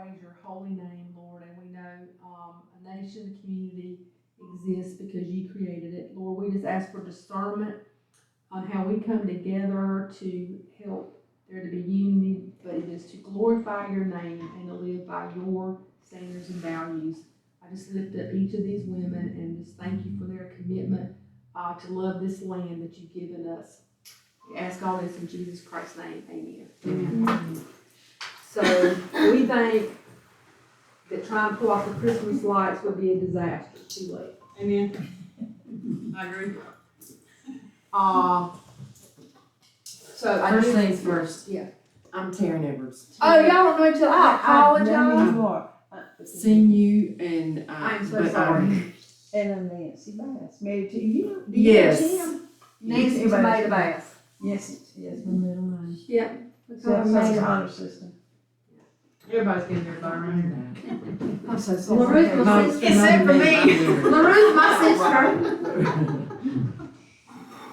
praise your holy name, Lord, and we know a nation, a community exists because you created it. Lord, we just ask for discernment on how we come together to help there to be unity, but it is to glorify your name and to live by your standards and values. I just lift up each of these women and just thank you for their commitment to love this land that you've given us. We ask all this in Jesus Christ's name. Amen. Amen. So we think that trying to pull off the Christmas lights would be a disaster. Too late. Amen. I agree. So First things first. Yeah. I'm Taryn Edwards. Oh, y'all don't know each other. I apologize. Seen you and I'm so but, sorry. And I'm Nancy Bass, married to you. Yes. Nancy Tomato Bass. Yes, my middle name. Yeah. So it's like an honor system. Everybody's getting their bar around. I'm so sorry. LaRue's my sister. Except for me. LaRue's my sister.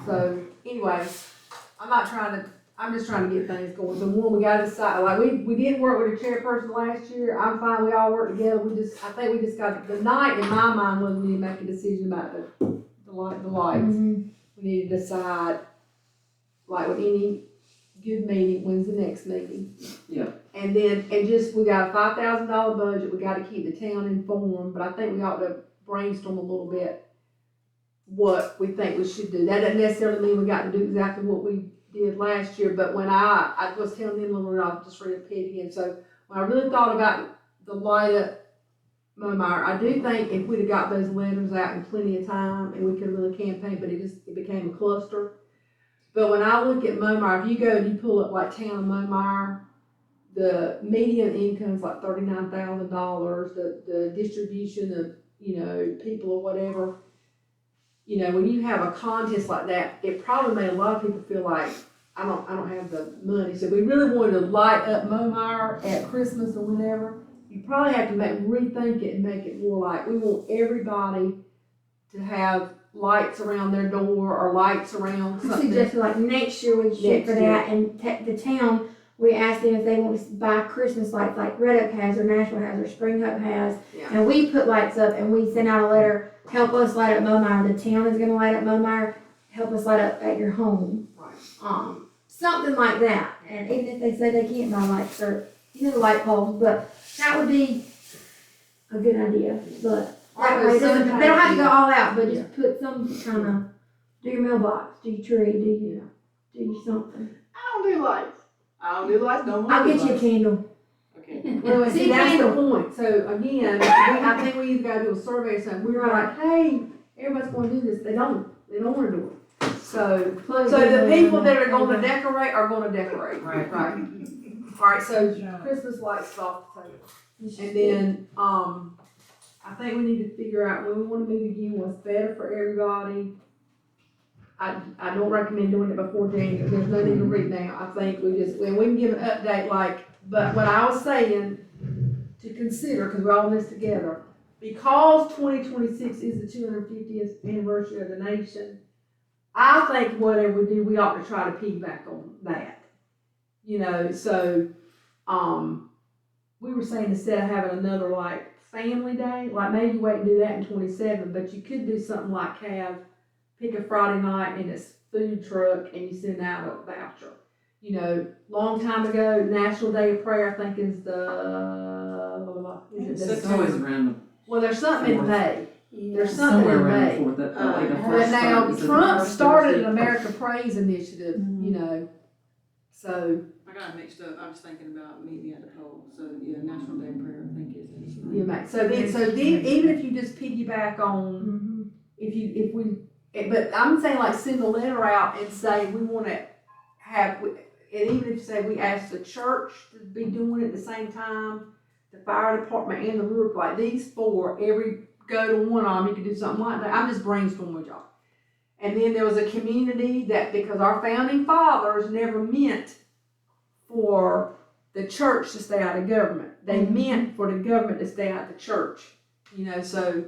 So anyway, I'm just trying to get things going. So one, we gotta decide, like, we didn't work with a chairperson last year. I'm fine, we all worked together. I think we just got, the night in my mind was we need to make a decision about the lights. Mm-hmm. We need to decide, like with any good meeting, when's the next meeting? Yeah. And then, we got a $5,000 budget, we gotta keep the town informed, but I think we ought to brainstorm a little bit what we think we should do. That doesn't necessarily mean we got to do exactly what we did last year, but when I was telling them, I'll just repeat again. So when I really thought about the light up Momeyer, I do think if we'd have got those letters out in plenty of time and we could really campaign, but it became a cluster. But when I look at Momeyer, if you go and you pull up like town of Momeyer, the median income is like $39,000. The distribution of people or whatever. When you have a contest like that, it probably made a lot of people feel like I don't have the money. So we really wanted to light up Momeyer at Christmas or whenever. You probably have to rethink it and make it more like we want everybody to have lights around their door or lights around I something. suggested like next year we shoot for that, and the town, we asked them if they want to buy Christmas lights like Red Oak has or Nashville has or Spring Hope has. Yeah. And we put lights up and we sent out a letter, help us light up Momeyer. The town is gonna light up Momeyer, help us light up at your home. Right. Something like that. And even if they say they can't buy lights or, light poles, but that would be a good idea. But that way, they don't have to go all out, but just put some kind of, do your mailbox, do your tree, do something. I don't do lights. No more. I'll get you a candle. Okay. Well, see, See, that's the candle. point. So again, I think we either gotta do a survey or something. We were like, hey, everybody's gonna do this. They don't wanna do it. So the people that are gonna decorate are gonna decorate. Right. Right. All right, so Christmas lights is off the table. And then, I think we need to figure out when we wanna meet again, what's better for everybody. I don't recommend doing it before January. There's no need to read now. I think we can give an update but what I was saying to consider, cause we're all in this together, because 2026 is the 250th anniversary of the nation, I think whatever we do, we ought to try to piggyback on that. So, we were saying instead of having another family day, maybe wait and do that in 27, but you could do something like pick a Friday night and it's food truck and you send out a voucher. Long time ago, National Day of Prayer, I think is It's always around well, there's something in May. There's something somewhere in around May. the fourth. The But first now Friday is the Trump first started Thursday. an America Praise initiative, so I got it mixed up. I was thinking about meeting at the poll. So yeah, National Day of Prayer, I think is. you make, so then even if you just piggyback on, but I'm saying send a letter out and say we want to have, and even if you say we ask the church to be doing it at the same time, the fire department and the roof, these four, go to one of them, you can do something like that. I'm just brainstorming with y'all. And then there was a community that, because our founding fathers never meant for the church to stay out of government. They meant for the government to stay out of the church. So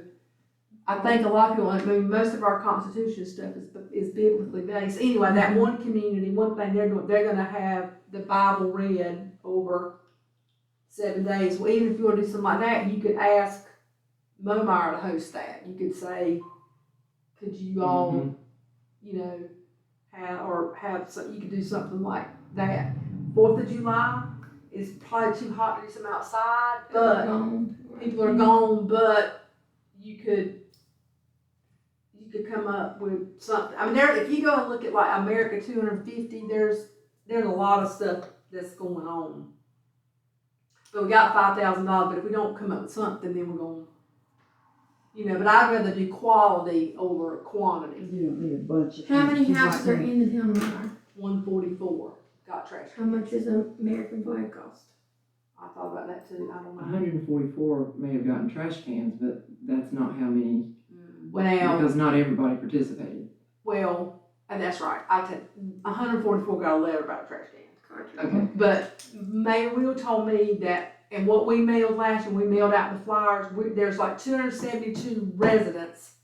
I think a lot of people, most of our constitution stuff is biblically based. Anyway, that one community, one thing they're doing, they're going to have the Bible read over 7 days. Well, even if you wanna do something like that, you could ask Momeyer to host that. You could say, could you all, Mhm. you know, have some, you could do something like that. 4th of July is probably too hot to do something outside, but people are gone, but you could come up with something. I mean, if you go and look at like America 250, there's a lot of stuff that's going on. But we got $5,000, but if we don't come up with something, then we're going, you know, but I'd rather do quality over quantity. You don't need a bunch of. How many things. houses are in the town of Momeyer? 144 got trash. How much does an American flag cost? I thought about that too, I don't know. 144 may have gotten trash cans, but that's not how many, Well, because not everybody participated. and that's right, 144 got a letter about trash cans. Okay. But Mayor Will told me that, and what we mailed last year, we mailed out the flyers, there's like 272 residents,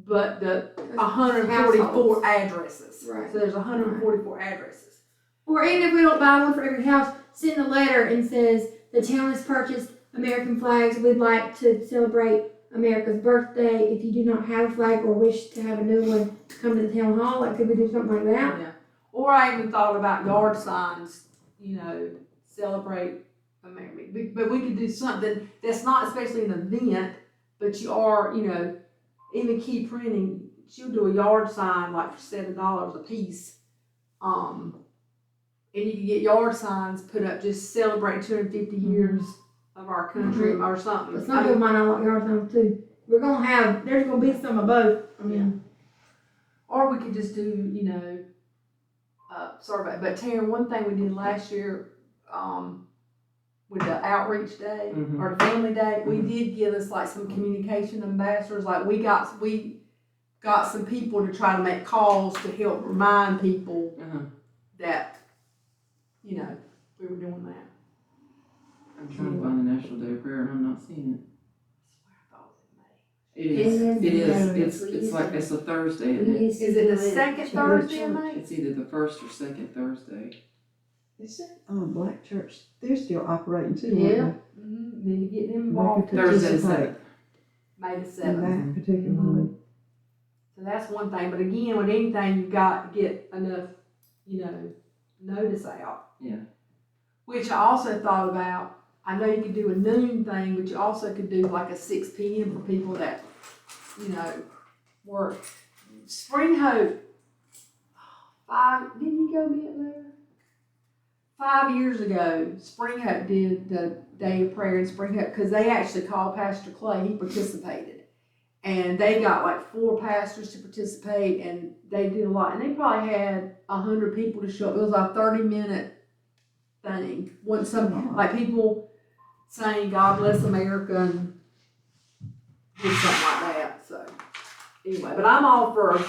but the 144 addresses. Right. So there's 144 addresses. Or even if we don't buy one for every house, send a letter and says, the town has purchased American flags, we'd like to celebrate America's birthday. If you do not have a flag or wish to have a new one, come to the town hall. Like, could we do something like that? Yeah. Or I even thought about yard signs, you know, celebrate America. But we could do something that's not especially an event, but you are, you know, even Key Printing, she'll do a yard sign like for $7 a piece. And you can get yard signs put up, just celebrate 250 years of our country or something. But some people might not like yard signs too. There's gonna be some of both. I mean, Or we could just do, you know, survey. But Taryn, one thing we did last year, with the outreach day Mhm. or the family day, we did give us like some communication ambassadors. Like we got some people to try to make calls to help remind people Uh-huh. that, you know, we were doing that. I'm trying to find the National Day of Prayer and I'm not seeing I thought it was it. It is. It It is. is. It's like it's a Thursday, isn't it? in May. Is it the second Thursday in May? It's either the first or second Thursday. Is that, Black Church, they're still operating too, Yeah. aren't Then you get them they? involved. They too. could Thursday the participate 7th. May the in 7th. that particularly. So that's one thing. But again, with anything, you've got to get enough, you know, notice out. Yeah. Which I also thought about. I know you could do a noon thing, but you also could do like a 6 p.m. for people that, you know, work. Spring Hope, didn't you go be there? 5 years ago, Spring Hope did the Day of Prayer in Spring Hope, because they actually called Pastor Clay, he participated. And they got like 4 pastors to participate, and they did a lot. And they probably had 100 people to show up. It was a 30-minute thing. Like people saying God bless America and did something like that. So anyway, but I'm all for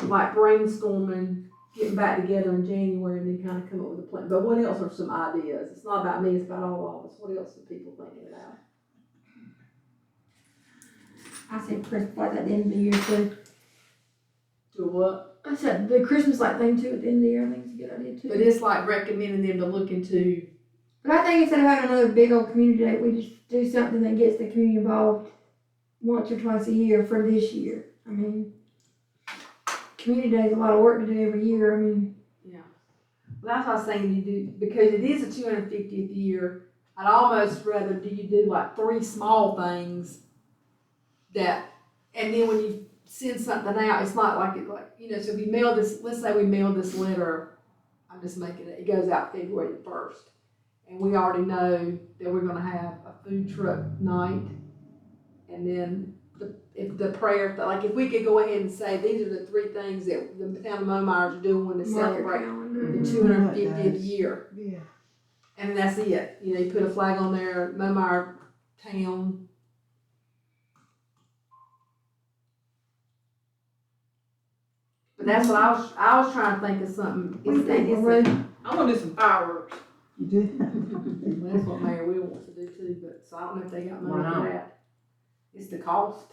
like brainstorming, getting back together in January and then kind of come up with a plan. But what else are some ideas? It's not about me, it's about all of us. What else are people thinking about? I said Christmas lights at the end of the year too. Do what? I said the Christmas light thing too at the end of the year. I think it's a good idea too. But it's like recommending them to look into. But I think instead of having another big old community day, we just do something that gets the community involved once or twice a year for this year. I mean, community day is a lot of work to do every year. I mean, Well, that's what I was saying you do, because it is the 250th year. I'd almost rather you do like 3 small things that, and then when you send something out, it's not like you know, so if you mail this, let's say we mail this letter, I'm just making it goes out February the 1st. And we already know that we're gonna have a food truck night. And then if the prayer, like if we could go ahead and say, these are the 3 things that the town of Momeyer is doing to mark your celebrate calendar. the Mhm. 250th year. Yeah. And that's it. You know, you put a flag on there, Momeyer town. But that's what I was trying to think of something. What do you think, Rose? I'm gonna do some fireworks. You did? Well, that's what Mayor Will wants to do too, but, so I don't know if they got money Why for not? that. It's the cost.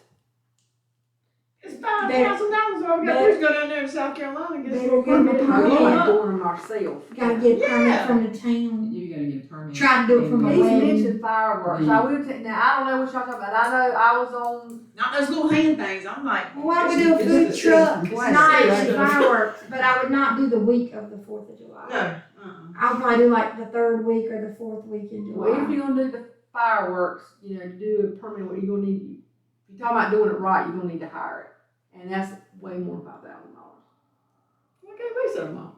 It's $5,000, so I got to go down there to South Carolina and get Better some get them a permit. We're permit. not doing them ourselves. Gotta get a permit Yeah. from the town. You gotta get a permit. Try to do it from a He's wedding. mentioned fireworks, I will now, I don't know what y'all talking about, I know I was on, Not those little hand things, I'm like. Well, why don't we do a this food is- truck this is night serious and stuff. fireworks, but I would not do the week of the 4th of July. No, I'll probably do like the 3rd week or the 4th week in well, if July. you're gonna do the fireworks, to do a permit, what you're gonna need, if you're talking about doing it right, you're gonna need to hire it, and that's way more than $5,000. Why can't we set them off?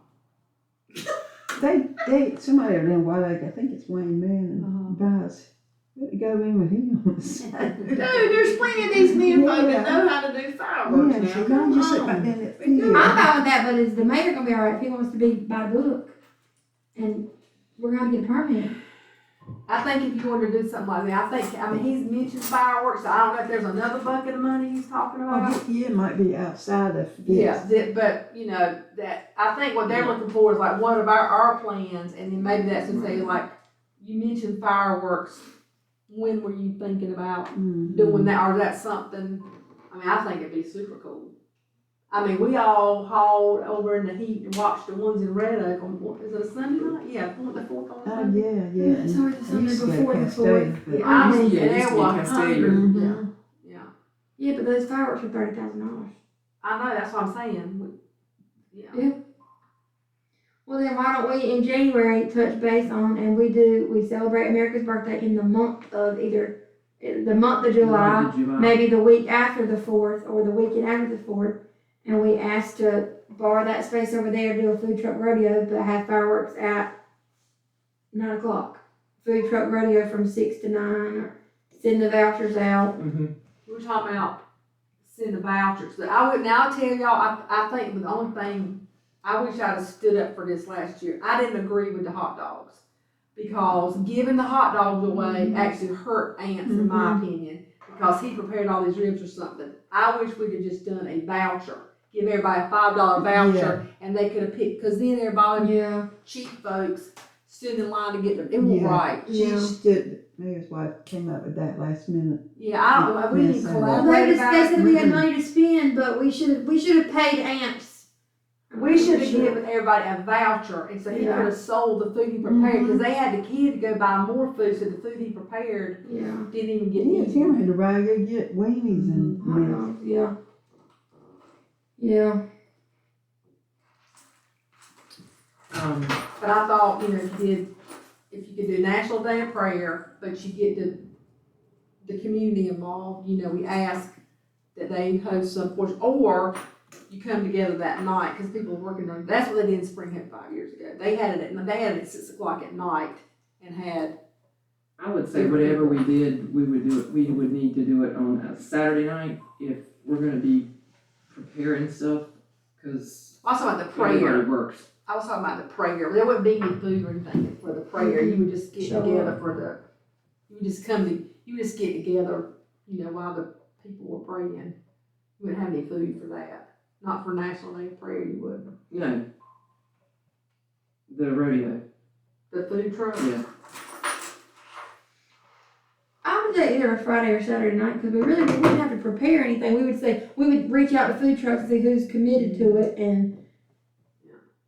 Somebody over there in White Lake, I think it's Wayne Man, buys, go in with him. Dude, there's plenty of these men folk that know how to do fireworks Yeah, now, she come just sit back on. down that We do. field. I'm fine with that, but is the mayor gonna be alright if he wants to be by the book? And we're gonna get a permit. I think if you wanted to do something like that, he's mentioned fireworks, I don't know if there's another bucket of money he's talking about. Yeah, it might be outside of Yeah, this. but, that, I think what they're looking for is like one of our plans, and then maybe that's to say, like, you mentioned fireworks, when were you thinking about doing that, or is that something, I think it'd be super cool. We all hauled over in the heat and watched the ones in Red Oak on, is it a Sunday night? Yeah, the fourth on Oh, Sunday. yeah. It's always the Sunday I used to go before the Cascade, 4th. but- Yeah, I mean, Yeah, it used there to be was Cascade. hundreds, yeah, Mhm. yeah. Yeah, but those fireworks are $30,000. I know, that's what I'm saying, Yeah. Well, then why don't we in January touch base on, and we celebrate America's birthday in the month of the month of July, maybe the week after the 4th or the weekend after the 4th, and we ask to borrow that space over there, do a food truck rodeo, but have fireworks at 9 o'clock. Food truck rodeo from 6 to 9, or send the vouchers out. Mhm. We were talking about send the vouchers, but I'll tell y'all, I think the only thing, I wish I'd have stood up for this last year, I didn't agree with the hot dogs. Because giving the hot dogs away actually hurt Ants, in my opinion, because he prepared all these ribs or something. I wish we'd have just done a voucher, give everybody a $5 voucher, and they could have picked, cause then everybody, Yeah. cheap folks, stood in line to get them, it was right. Yeah. The mayor's wife came up with that last minute. Yeah, I don't know, we need to Yes, Well, collaborate they about said it. we had money to spend, but we should have paid Ants. We should have given everybody a voucher, and so he Yeah. could have sold the food he prepared, cause they had the kid to go buy more food, so the food he prepared Yeah. didn't even get Yeah, eaten. Tim had to ride, go get weenies and Hot dogs, yeah. Yeah. But I thought, if you could do National Day of Prayer, but you get the community involved, we ask that they host some portion, or you come together that night, cause people are working on, that's what they did in Spring Hill 5 years ago. They had it at 6 o'clock at night and had, I would say whatever we did, we would do it, we would need to do it on a Saturday night if we're gonna be preparing stuff, cause I was talking about the prayer. everybody works. I was talking about the prayer. There wouldn't be any food or anything for the prayer. You would just get Sure. together you would just get together, while the people were praying. You wouldn't have any food for that. Not for National Day of Prayer, you wouldn't. No. The rodeo, The food truck? yeah. I would say either a Friday or Saturday night, because we wouldn't have to prepare anything. We would reach out to food trucks and see who's committed to it, and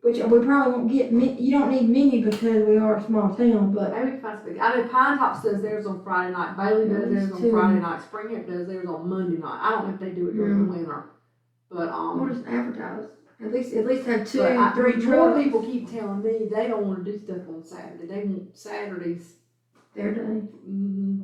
which we probably won't get. You don't need many because we are a small town, but Maybe we can find something. I know Pine Tops does theirs on Friday night. Bailey does theirs on Too. Friday night. Spring Hill does theirs on Monday night. I don't know if they do it during the winter, but we'll just advertise. At least have two, but 3 more trucks. people keep telling me they don't want to do stuff on Saturday. They want Saturdays. Their day. Mm-hmm.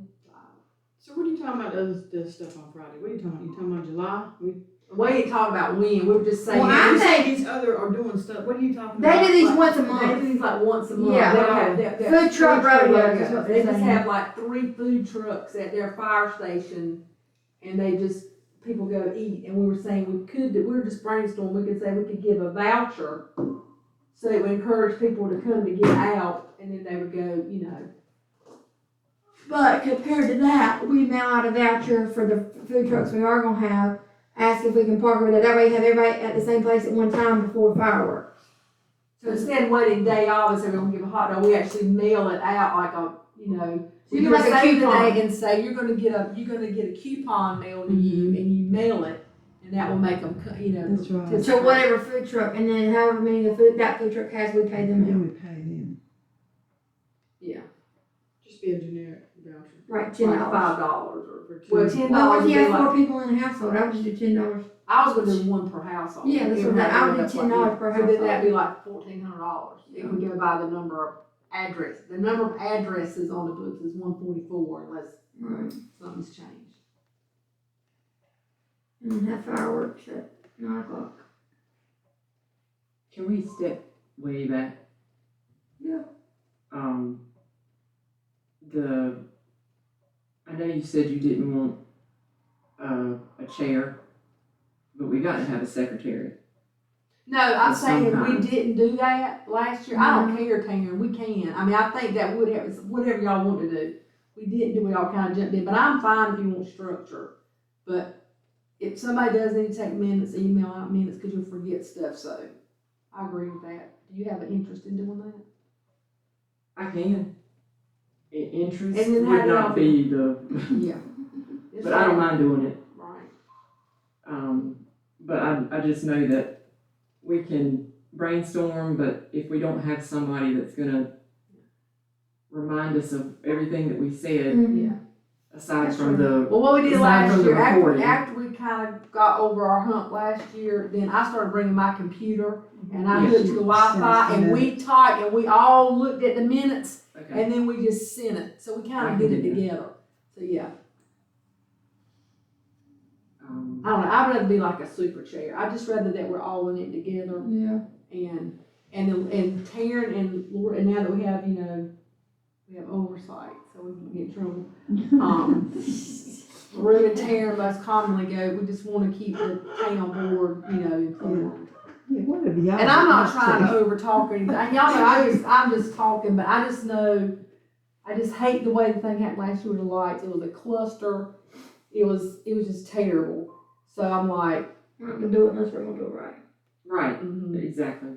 So what are you talking about, the stuff on Friday? What are you talking about? You talking about July? We ain't talking about when. We were just saying. Well, I'm You say saying- these other are doing stuff, what are you talking They about? do these Like- once a They month. do these like once a month. Yeah. They'll Food truck rodeos is what They they're just saying. have like 3 food trucks at their fire station, and people go eat. And we were saying we were just brainstorming, we could say we could give a voucher, so it would encourage people to come to get out, and then they would go, But compared to that, we mail out a voucher for the food trucks we are gonna have. Ask if we can partner with it. That way, you have everybody at the same place at one time before fireworks. So instead of waiting day off and say we're gonna give a hot dog, we actually mail it out like You do like a save the coupon. day and say you're gonna get a coupon mailed to you, and you mail it, and that will make them, you know. That's right. participate. So whatever food truck, and then however many that food truck has, we pay them. Then we pay them. Yeah, Just be a generic voucher. Right, like $10. $5 or, For two. well, $10 Well, would if you be have like, 4 people in a household, I would just do $10. I was gonna do one per household. Yeah, that's It what would I would have do to be $10 like- per So then that'd household. be like $1,400 if we go by the number of addresses. The number of addresses on the books is 144 unless Right. something's changed. And then have fireworks at 9 o'clock. Can we step way back? Yeah. I know you said you didn't want, a chair, but we got to have a secretary. No, I'm Of saying if some we kind. didn't do that last year, I don't care, Tanner, we can. I mean, I think that would have, whatever y'all want to do. We didn't do, we all kind of jumped in, but I'm fine if you want structure. But if somebody does need to take minutes, email out minutes, because you'll forget stuff, so I agree with that. Do you have an interest in doing that? I can. Interest And then how would do y'all not be the, Yeah. but I don't mind doing it. Right. But I just know that we can brainstorm, but if we don't have somebody that's gonna remind us of everything that we said, Yeah. aside That's from true. the, Well, what we did aside last from the year, recording. after we kind of got over our hump last year, then I started bringing my computer and I Yeah. hooked to the Wi-Fi and we typed and we all looked at the minutes okay, and then we just sent it. So we I kind of can did it do that. together. So yeah, I don't know. I'd rather be like a super chair. I'd just rather that we're all in it together Yeah. and Taryn and Laura. And now that we have, we have oversight, so we won't get in trouble. Rue and Taryn most commonly go, we just wanna keep the town board, informed. Yeah, whatever y'all. And I'm not want trying to say. over talk or anything, and y'all know, I'm just talking, but I just know, I just hate the way the thing happened last year with the lights, it was a cluster, it was just terrible. So I'm like, We're not gonna do it unless we're gonna do it right. right, mhm. exactly.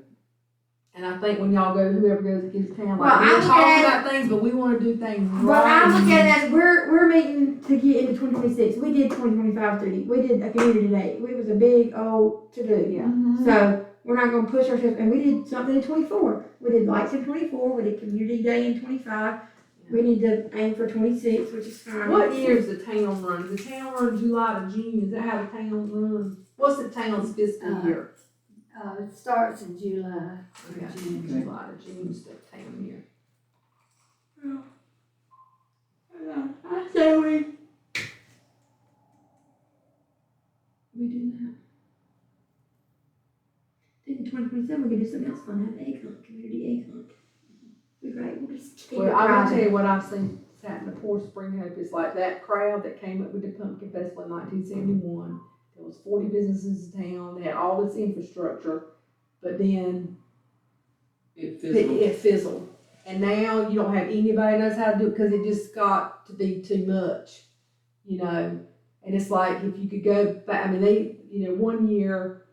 And I think when y'all go, whoever goes to Kids Town, Well, like, I we're look talking at about things, but we wanna do things right. But I look at it as we're meeting to get into 2026. We did 2025 30. We did a community day. It was a big old to do. Yeah. Mhm. So we're not gonna push ourselves. And we did something in 24. We did lights in 24. We did community day in 25. We need to aim for 26, which is fine. What year is the town run? The town run July to June, is that how the town runs? What's the town's fiscal year? It starts in July. Okay, June. Okay. July to June is the town year. I say we do that. Then in 2027 we can do something else fun. Have egg hunt, community egg hunt. Be great. We'll just keep it Well, I'm gonna tell private. you what I've seen happen to Poor Spring Hope, it's like that crowd that came up with the Pumpkin Festival in 1971. There was 40 businesses in town, they had all this infrastructure, but then It fizzled. it fizzled. And now you don't have anybody knows how to do it because it just got to be too much, And it's like if you could go back, I mean, one year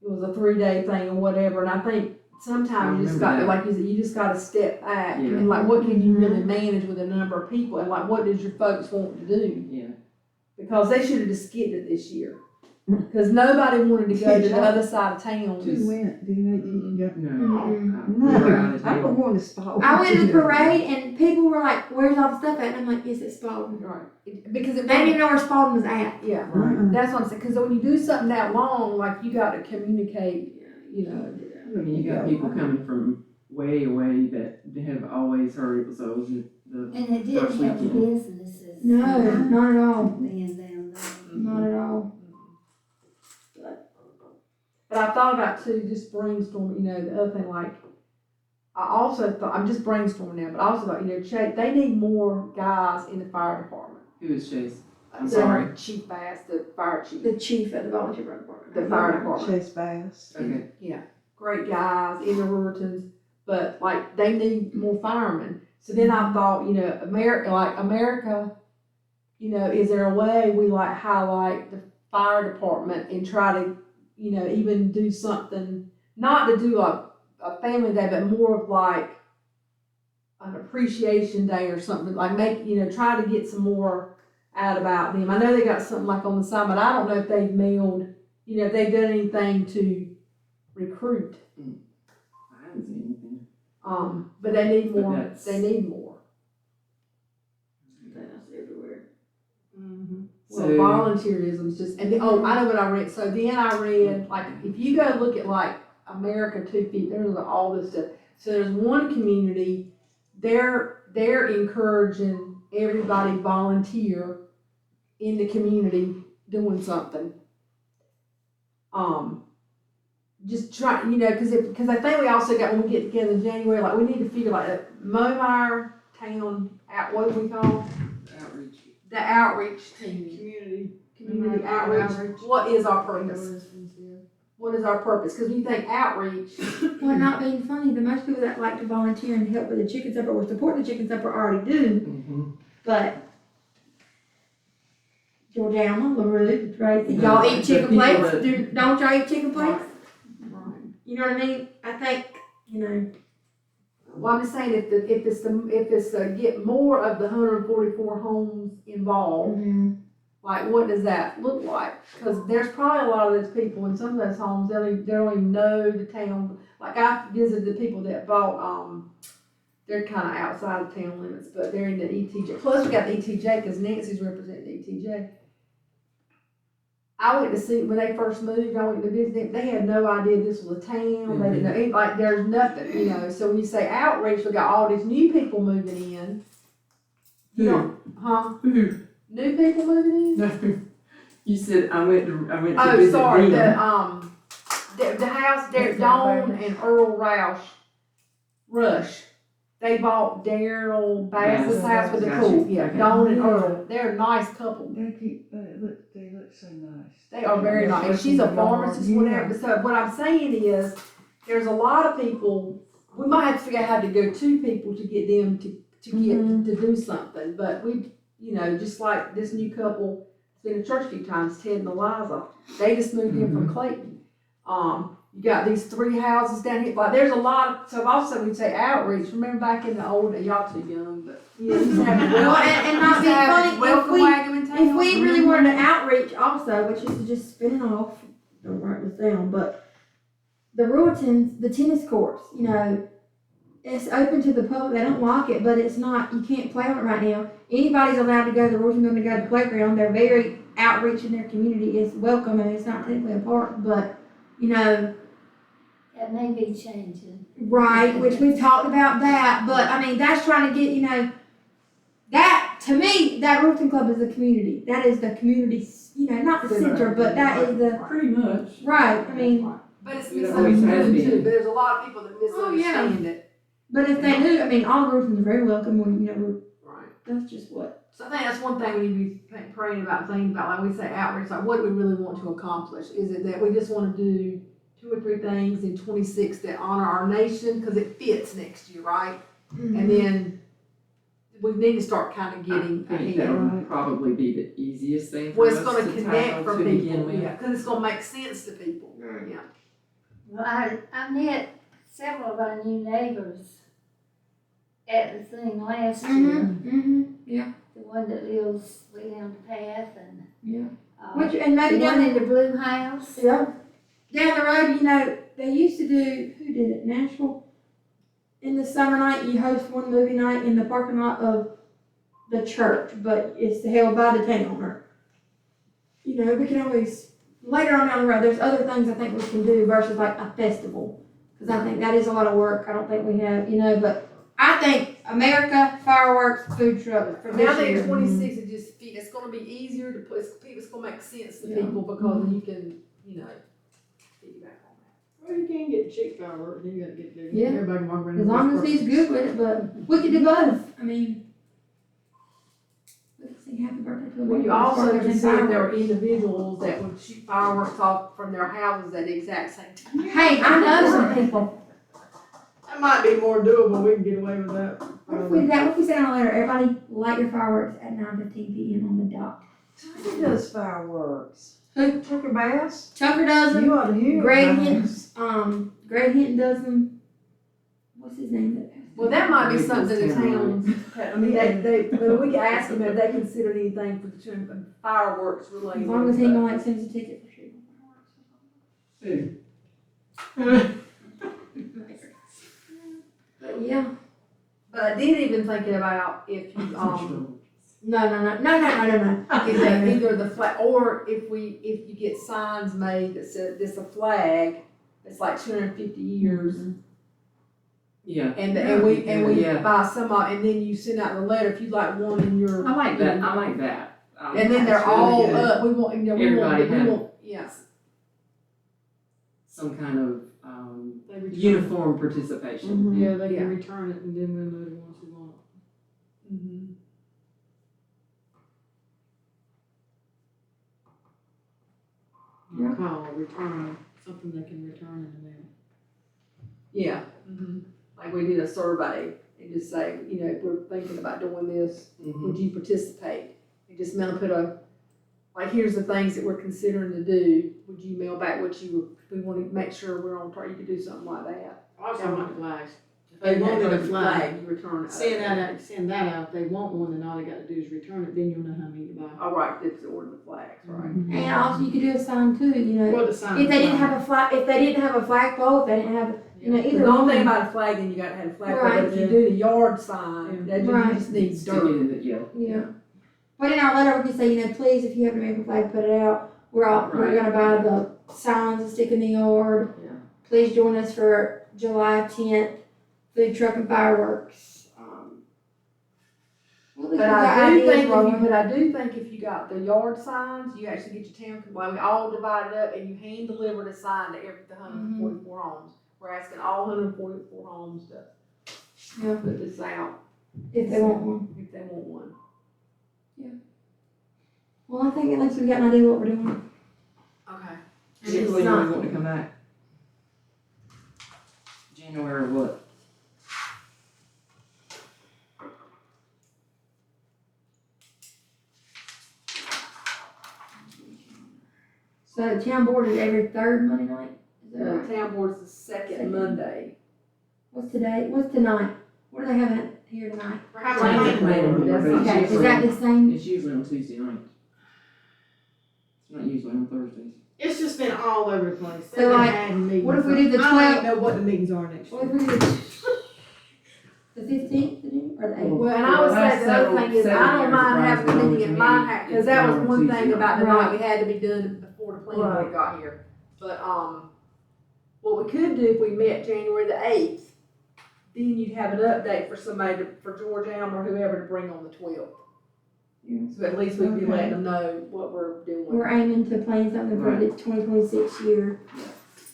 it was a 3-day thing or whatever, and I think sometimes you just got to, remember like you said, you just got to step back Yeah. and like, what can you really manage with a number of people, and like, what does your folks want to do? Yeah, Because they should have just skipped it this year, because nobody wanted to go to the other side of town. You went, didn't you? Yeah. Mm-mm. no. We were out No, of I don't town. want to stop. I went to the parade and people were like, "Where's all the stuff at?" And I'm like, "It's at Spalding." Right, because They didn't even know where Spalding was at. yeah, Right. that's what I'm saying, because when you do something that long, like, you got to communicate, I mean, you got people coming from way away that have always heard it was those, the, And it didn't First help the weekend. businesses. No, not at all. Being down there. Not at all. But I thought about too, just brainstorming, the other thing, like, I also thought, I'm just brainstorming now, but I also thought, Chase, they need more guys in the fire department. who is Chase? I'm The sorry. Chief Bass, the fire chief, The chief of the volunteer fire department. the fire department. Chase Bass. Okay, Great guys in the Rivertons, but like, they need more firemen. So then I thought, America, is there a way we like highlight the fire department and try to, even do something, not to do a family day, but more of like an appreciation day or something, like try to get some more out about them. I know they got something like on the side, but I don't know if they've mailed you know, if they've done anything to recruit. I haven't seen anything. But they need But more, that's- they need more. That's everywhere. Mm-hmm. Well, So- volunteerism is just, and then, oh, I know what I read, so then I read, like, if you go look at like America 250, there's all this stuff. So there's one community, they're encouraging everybody volunteer in the community doing something. Just try, you know, cause I think we also got, when we get together in January, like, we need to figure like that Momeyer town, what do we call Outreach. the outreach team? Community outreach. What is our purpose? What is our purpose? Because when you think outreach, Well, not being funny, the most people that like to volunteer and help with the chicken supper or support the chicken supper already do, Mm-hmm. but Georgiana, LaRue, Tracy, No, y'all eat the chicken people plates? that- Don't y'all eat chicken plates? right. You know what I mean? I think, you know, Well, I'm just saying if it's to get more of the 144 homes involved, like what does that look like? Because there's probably a lot of those people in some of those homes, they don't even know the town. Like I visited the people that bought, they're kind of outside of town limits, but they're in the ETJ. Plus we got the ETJ because Nancy's representing the ETJ. I went to see, when they first moved, I went to visit them, they had no idea this was a town, they didn't know, like, there's nothing, you know, so when you say outreach, we got all these new people moving in. You don't, huh? Who? New people moving in? No. You said I went to Oh, visit sorry, them. the house, Dawn and Earl Rush, they bought Daryl Bass's house with the Gotcha. pool, yeah, Okay. Dawn and Earl, they're a nice couple. They look so nice. They are very nice, and she's a pharmacist, whatever, so what I'm saying is, there's a lot of people, we might have to figure out how to go to people to get them to to do something, but we, you know, just like this new couple, it's been to church a few times, Ted and Eliza, they just moved in from Clayton. You got these 3 houses down here, like, there's a lot of, so also we'd say outreach, remember back in the old, y'all too young, but, you know, you used to have the Well, and not being funny, welcome wagon in town. if we really wanted to outreach also, which is to just spin it off, don't write this down, but the Ruitons, the tennis courts, you know, it's open to the public, they don't lock it, but it's not, you can't play on it right now. Anybody's allowed to go to the Ruiton building to go to the playground, they're very outreach in their community, it's welcome, and it's not technically a park, but, you know, That may be changing. right, which we've talked about that, but I mean, that's trying to get, you know, that, to me, that Roofing Club is the community. That is the community, you know, not the center, but that is the, Pretty much. right, I mean, But it's It always has misunderstood too, been. but there's a lot of people that misunderstand it. but if they do, I mean, all Roofings are very welcome when, you know, Right. that's just what. So I think that's one thing we need to be praying about, thinking about, like we say outreach, like what do we really want to accomplish? Is it that we just wanna do 2 or 3 things in 26 that honor our nation, cause it fits next year, right? And then we need to start kinda getting I think that ahead. would probably be the easiest thing for Well, it's us gonna to connect tackle for to begin people, with. yeah, cause it's gonna make sense to people, yeah. Well, I met several of our new neighbors at the thing last year. Yeah, The one that lives way down the path and, yeah. uh, Which, and maybe the one down, in the blue house. yeah, down the road, you know, they used to do, who did it, Nashville? In the summer night, you host one movie night in the parking lot of the church, but it's held by the town, or, you know, we can always, later on down the road, there's other things I think we can do versus like a festival. Cause I think that is a lot of work, I don't think we have, you know, but I think America, fireworks, food truck for Now this that year. 26, it just, it's gonna be easier to put, it's gonna make sense to Yeah. people because you can, you know, piggyback on that. Well, you can get cheap fireworks, you gotta get there. Yeah. Everybody can walk around. As long as he's good with it, but we could do both, I mean. We could sing happy birthday to a Well, you baby, also sparklers can and see if there are fireworks. individuals that would shoot fireworks off from their houses at the exact same time. Hey, I know some people, That might be more doable, we can get away with that. what if we did that, what if we sent out a letter, everybody light your fireworks at 9:15 PM on the dot. Who does fireworks? Who? Tucker Bass? Tucker does them, You ought to hear Greg about Hinton, it. Greg Hinton does them, what's his name? Well, that might be Maybe something the it's towns, I mean, but we could ask them if they considered anything for the fireworks related. As long as he might send us a ticket for shooting fireworks. But yeah, But I did even thinking about if you, no. if they, either the flag, or if you get signs made that says, this a flag, it's like 250 years. Yeah, And we Yeah. buy some, and then you send out the letter, if you'd like one in your. I like that. And then they're That's really all good. up, we want, we Everybody had- want, yes. Some kind of, They return. uniform participation. Yeah, they Yeah. can return it and then we'll know the ones who want it. Mhm. Yeah. Call, return, something they can return in the mail. Yeah, like we did a survey and just say, if we're thinking about doing this, Mhm. would you participate? And just mail, put like, here's the things that we're considering to do, would you mail back what we wanna make sure we're on track, you could do something like that. Also want the flags. If And they wanted a the flag, you return it. send that out. If they want one, then all they gotta do is return it, then you'll know how many to buy. All right, it's to order the flags, right? And also you could do a sign too, Well, the sign. if they didn't have a flag, if they didn't have a flagpole, if they didn't have, The either only thing one. about a flag, then you gotta have a flag, Right. but if you do the yard sign, that you Right. just need Stick it dirt. in it, yeah. Yeah. But in our letter, we can say, please, if you have an American flag, put it out. We're Right. gonna buy the signs and stick in the yard. Yeah. Please join us for July 10th, food truck and fireworks. Well, we But got I do ideas think rolling. if you got the yard signs, you actually get your town, like we all divide it up and you hand deliver the sign to the 144 homes. We're asking all 144 homes to Yeah. put this out If they want one. if they want one. Well, I think at least we got an idea what we're doing. Okay. And When it's do you not- want to come back? January what? So town board is every third Monday night? Is that The right? town board's the second Second. Monday. What's today? What's tonight? What are they having here tonight? That's Planning board, not but it's Okay, is usually- that the same? It's usually on Tuesday night. It's not usually on Thursdays. It's just been all over the place. So, like, what if we do the I don't 12th? even know what the meetings are next What year. if we do the 15th or the 8th? Well, and I would say the other thing is, I don't mind having the meeting at my house, cause that was one thing about the night, we had to be done before the planning board got here. But, what we could do if we met January the 8th, then you'd have an update for somebody for George Elm or whoever to bring on the 12th. Yeah. So at least we'd be Okay. letting them know what we're doing. We're aiming to plan something for the 2026 year.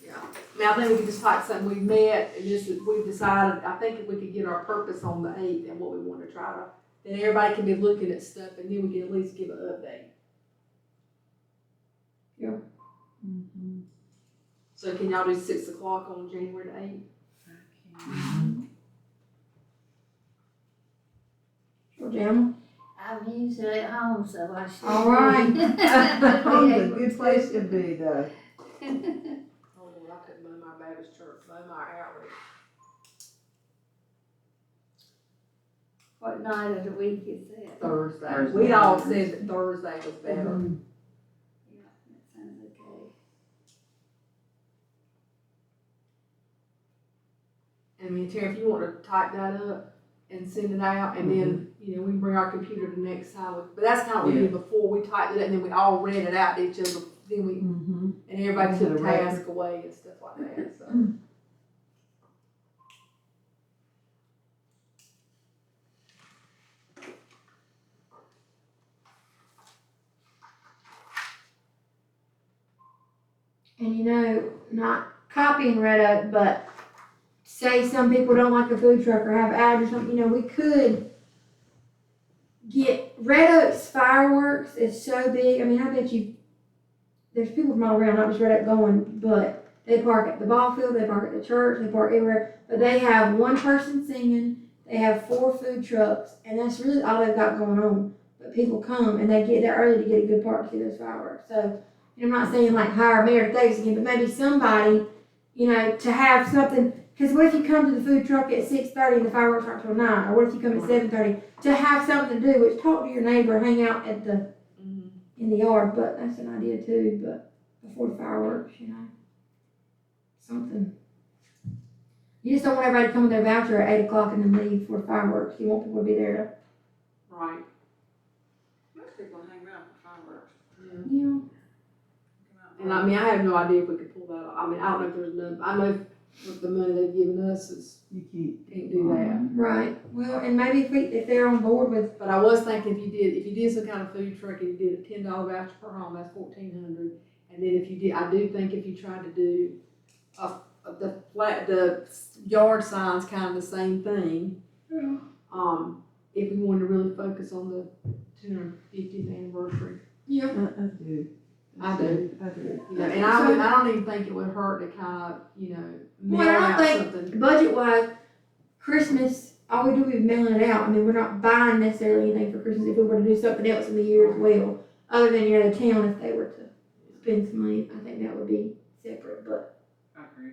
Yeah, I mean, I think we could just like something we met and just, we've decided, I think if we could get our purpose on the 8th and what we want to try to, then everybody can be looking at stuff and then we can at least give an update. So can y'all do 6 o'clock on January the 8th? George Elm? I'm usually at home, so I should. All right. Home's a good place to be though. Oh, well, I couldn't mow my Baptist church, mow my outreach. What night of the week is that? Thursday. We all said that Thursday was better. Yeah, that sounds okay. I mean, Terry, if you want to type that up and send it out, and then, we can bring our computer the next time. But that's kind of what we did before, we typed it up, and then we all read it out to each other, then we, and everybody took Mhm. Right. task away and stuff like that, so. And not copying Red Oak, but say some people don't like a food truck or have allergies or something, we could get Red Oak's fireworks is so big. I mean, I bet you there's people from all around, not just Red Oak going, but they park at the ball field, they park at the church, they park everywhere. But they have one person singing, they have 4 food trucks, and that's really all they've got going on. But people come and they get there early to get a good part to see those fireworks. So I'm not saying like hire Mayor Davis again, but maybe somebody, to have something. Because what if you come to the food truck at 6:30 and the fireworks aren't till 9? Or what if you come at 7:30 to have something to do, which talk to your neighbor, hang out at in the yard. But that's an idea too. But before the fireworks, something. You just don't want everybody to come with their voucher at 8 o'clock and then leave for fireworks. You want people to be there Right. Most people hang around for fireworks. to, you know. Come out. And I mean, I have no idea if we could pull that off. I mean, I don't know if there's enough, I know with the money they've given us is, You can't. can't do that. Right. Well, and maybe if they're on board with, But I was thinking if you did some kind of food truck and you did a $10 voucher per home, that's $1,400. And then if you did, I do think if you tried to do the yard signs kind of the same thing. Yeah. If we wanted to really focus on the 250th anniversary. yeah, I do. I do. I do. You know, and I don't even think it would hurt to kind of, you know, mail Well, I don't out think- something. budget wise, Christmas, all we do is mailing it out. I mean, we're not buying necessarily anything for Christmas if we were to do something else in the year as well. Other than, the town, if they were to spend some money, I think that would be separate, but, I agree.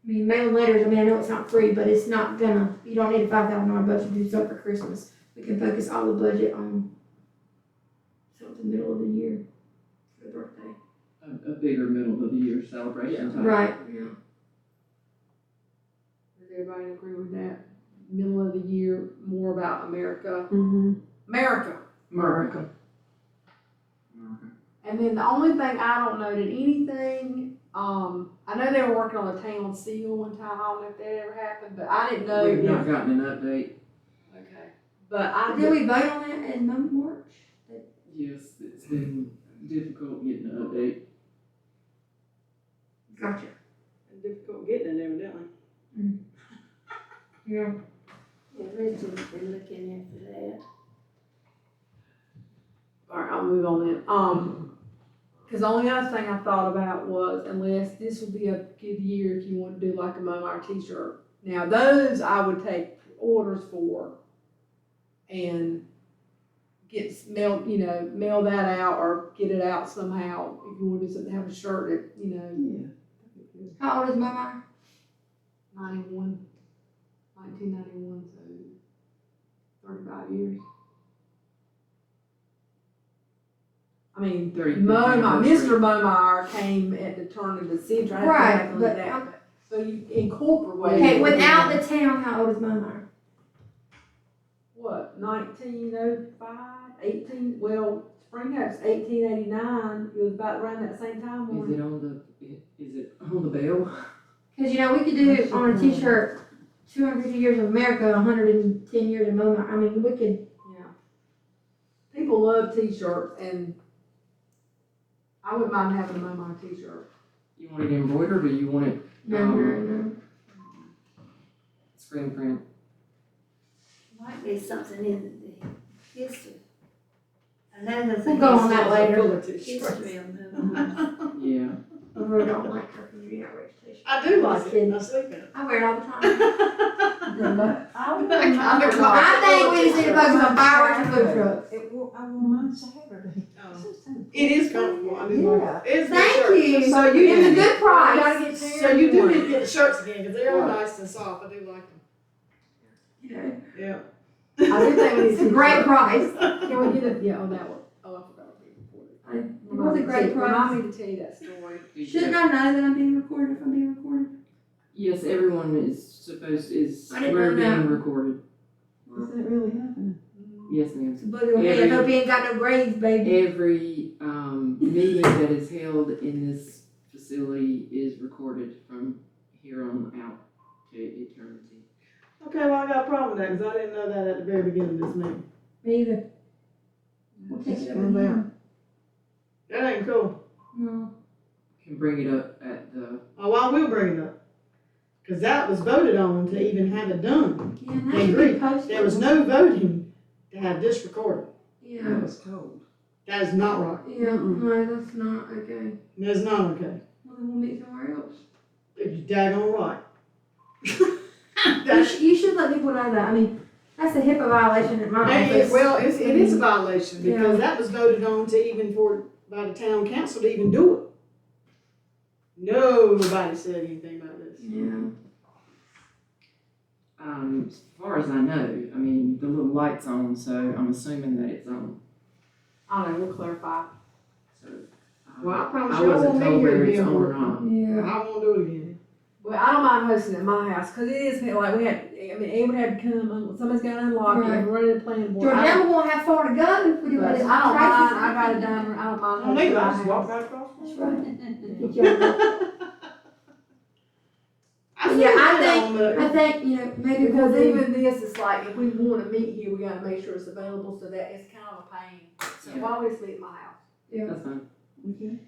I mean, mailing letters, I mean, I know it's not free, but it's not gonna, you don't need a $5,000 budget to do something for Christmas. We can focus all the budget on something middle of the year for the birthday. A bigger middle of the year celebration type. Right, yeah. Does everybody agree with that? Middle of the year, more about America. Mm-hmm. America. America. And then the only thing I don't know, did anything, I know they were working on the town seal one time, I don't know if that ever happened, but I didn't know We've if. not gotten an update. Okay. But I, Did we vote on that in March? Yes, it's been difficult getting an update. Gotcha. It's difficult getting it evidently. Yeah. Yeah, Richard's been looking into that. alright, I'll move on then. Cause the only other thing I thought about was, unless this would be a good year if you want to do like a Momeyer t-shirt. Now those I would take orders for and mail that out or get it out somehow if you want to do something, have a shirt that, Yeah. How old is Momeyer? 1991, so 35 years. I mean, 35th Momeyer, anniversary. Mr. Momeyer came at the turn of the century. I have to Right, have to look but- that, so you incorporate. Okay, without the town, how old is Momeyer? What, 1905, 18, well, Springhouse, 1889, it was about around that same time. Is wasn't it on the bell? Cause we could do on a t-shirt, 250 years of America, 110 years of Momeyer. I mean, we could, Yeah. People love t-shirts and I wouldn't mind having a Momeyer t-shirt. You want it embroidered or you want it no. screen print? Might be something in the history. Another We'll thing. go on that later. History of Momeyer. Yeah. I really don't like Carpentry Outreach t-shirts. I do like Just it, kidding. I sleep in it. I wear it all the time. I I think we just need to focus on fireworks and food trucks. I wore mine Saturday. It is comfortable, I do like it. It's a good Thank shirt. you. So you It's a need, good You gotta price. get so you do one. need to get the shirts again, cause they're Right. nice and soft, I do like them. Yeah. I do think we need It's a great price. Can we get it? Yeah, on that one. Oh, I forgot to be recorded. It was a great price. Remind me to tell you that story. Shouldn't I know that I'm being recorded if I'm being recorded? Yes, everyone is I didn't we're know being that. recorded. Is that really happening? Yes, ma'am. It's a booty on me. I hope you ain't got no grades, baby. Every meeting that is held in this facility is recorded from here on out to eternity. Okay, well, I got a problem with that, cause I didn't know that at the very beginning of this meeting. Me either. We'll take Just it found over out. here. That ain't cool. No. Can bring it up at the, Oh, I will bring it up. Cause that was voted on to even have it done. Yeah, and that I should agree. be posted. There was no voting to have this recorded. Yeah. That was cold. That is not right. Yeah, no, that's not okay. That's not okay. Well, then we'll meet somewhere else. You're daggone right. You should let people know that. I mean, that's a HIPAA violation at my Hey, office. well, it is a violation because that was voted on to even by the town council to even do it. Nobody said anything about this. Yeah. as far as I know, I mean, the little light's on, so I'm assuming that it's on. I don't know, we'll clarify. So, Well, I promise I you, I wasn't won't be told here whether to be it's on on or board. not. Yeah. I won't do it again. Well, I don't mind hosting at my house, cause it is, like, we had, I mean, Edward had to come, somebody's gotta unlock it, Right. and run the planning board. I Georgia don't won't have far to go if we do but it. I don't mind, I got a diner, I don't mind I don't hosting need at I my just walk house. right across. That's right. Get you on. I see Yeah, what's I going think, on, but- I think, you know, maybe Because we'll do, even this is like, if we wanna meet here, we gotta make sure it's available, so that it's kind of a pain. So Yeah. why would we meet at my house? That's fine. Okay.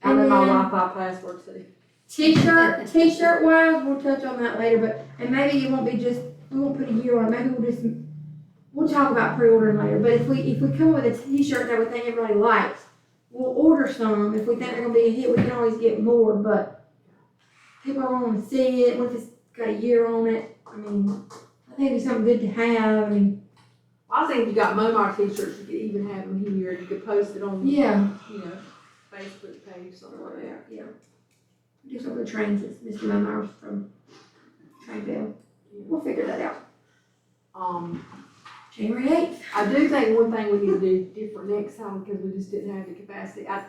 I know my And then- Wi-Fi password too. t-shirt wise, we'll touch on that later, but, and maybe it won't be just, we won't put a year on it, maybe we'll talk about pre-ordering later, but if we come up with a t-shirt that we think everybody likes, we'll order some, if we think they're gonna be a hit, we can always get more, but people are wanting to see it, what if it's got a year on it, I mean, I think it'd be something good to have, I mean, I think if you got Momeyer t-shirts, you could even have them here, you could post it on, yeah, you know, Facebook page, something like that. yeah. Do some of the trains, it's Mr. Momeyer from Trainville, we'll figure that out. January 8th. I do think one thing we need to do different next time, because we just didn't have the capacity, I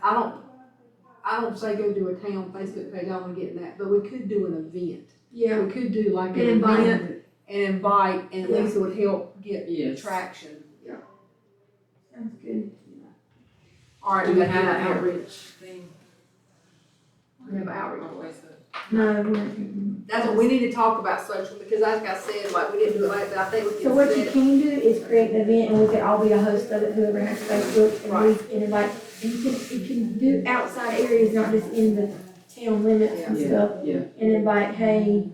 don't say go do a town Facebook page, I don't wanna get in that, but we could do an event. Yeah. We could do like an And invite event and invite, and at Yeah. least it would help get Yes. traction. Sounds good. Alright, Do we we got have that an outreach. outreach thing We have outreach. on Facebook? No, we're. That's what we need to talk about social, because like I said, like, we didn't do it like that, I think we So can what set you it. can do is create an event and we could all be a host of it, whoever has Facebook, and we can invite, and you can do outside areas, not just in the town limits and Yeah, stuff, yeah, and invite, hey,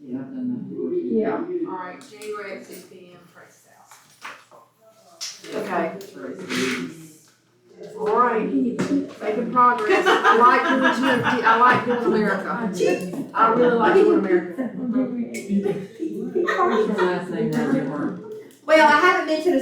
yeah, I've done that before. yeah, Alright, January at 6 p.m. Tracy's house. Okay. Alright, making progress. I like doing America. I really like doing America. What's your last name down there, Mark? Well, I haven't been to the